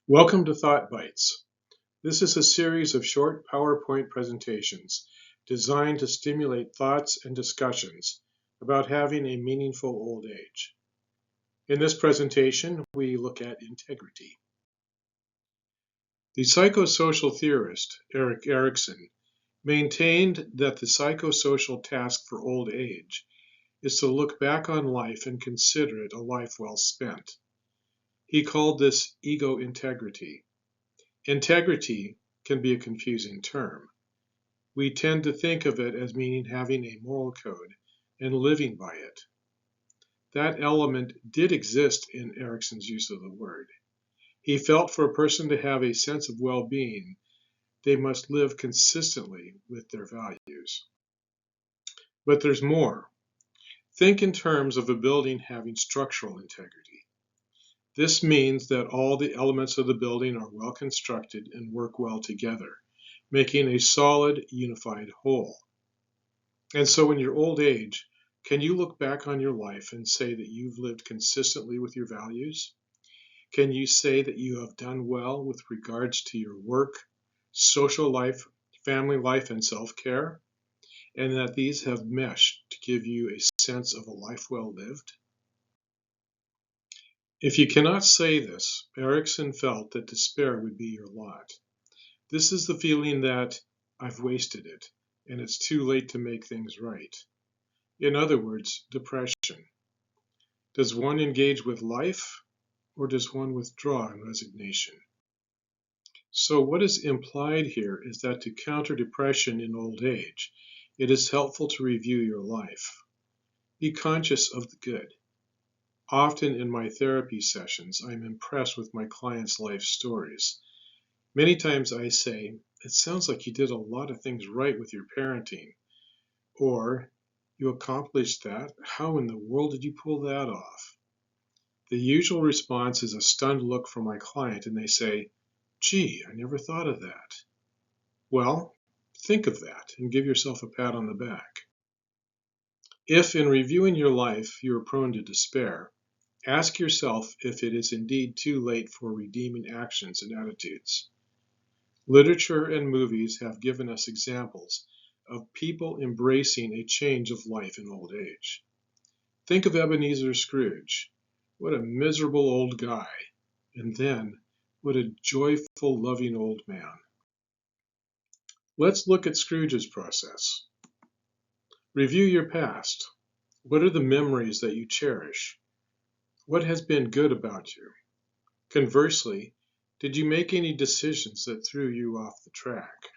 Welcome to Thought Bites. This is a series of short PowerPoint presentations designed to stimulate thoughts and discussions about having a meaningful old age. In this presentation, we look at integrity. The psychosocial theorist, Erik Erikson, maintained that the psychosocial task for old age is to look back on life and consider it a life well spent. He called this ego integrity. Integrity can be a confusing term. We tend to think of it as meaning having a moral code and living by it. That element did exist in Erikson's use of the word. He felt for a person to have a sense of well-being, they must live consistently with their values. But there's more. Think in terms of a building having structural integrity. This means that all the elements of the building are well constructed and work well together, making a solid, unified whole. And so in your old age, can you look back on your life and say that you've lived consistently with your values? Can you say that you have done well with regards to your work, social life, family life, and self-care, and that these have meshed to give you a sense of a life well lived? If you cannot say this, Erikson felt that despair would be your lot. This is the feeling that I've wasted it, and it's too late to make things right. In other words, depression. Does one engage with life, or does one withdraw in resignation? So what is implied here is that to counter depression in old age, it is helpful to review your life. Be conscious of the good. Often in my therapy sessions, I'm impressed with my clients' life stories. Many times I say, it sounds like you did a lot of things right with your parenting. Or, you accomplished that. How in the world did you pull that off? The usual response is a stunned look from my client, and they say, gee, I never thought of that. Well, think of that and give yourself a pat on the back. If in reviewing your life you are prone to despair, ask yourself if it is indeed too late for redeeming actions and attitudes. Literature and movies have given us examples of people embracing a change of life in old age. Think of Ebenezer Scrooge. What a miserable old guy. And then, what a joyful, loving old man. Let's look at Scrooge's process. Review your past. What are the memories that you cherish? What has been good about you? Conversely, did you make any decisions that threw you off the track?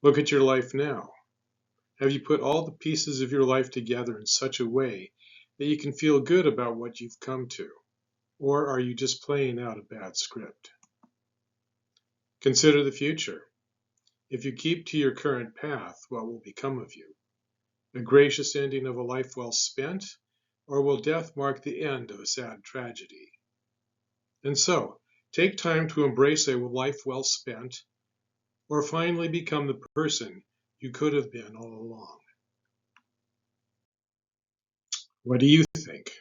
Look at your life now. Have you put all the pieces of your life together in such a way that you can feel good about what you've come to? Or are you just playing out a bad script? Consider the future. If you keep to your current path, what will become of you? A gracious ending of a life well spent, or will death mark the end of a sad tragedy? And so, take time to embrace a life well spent, or finally become the person you could have been all along. What do you think?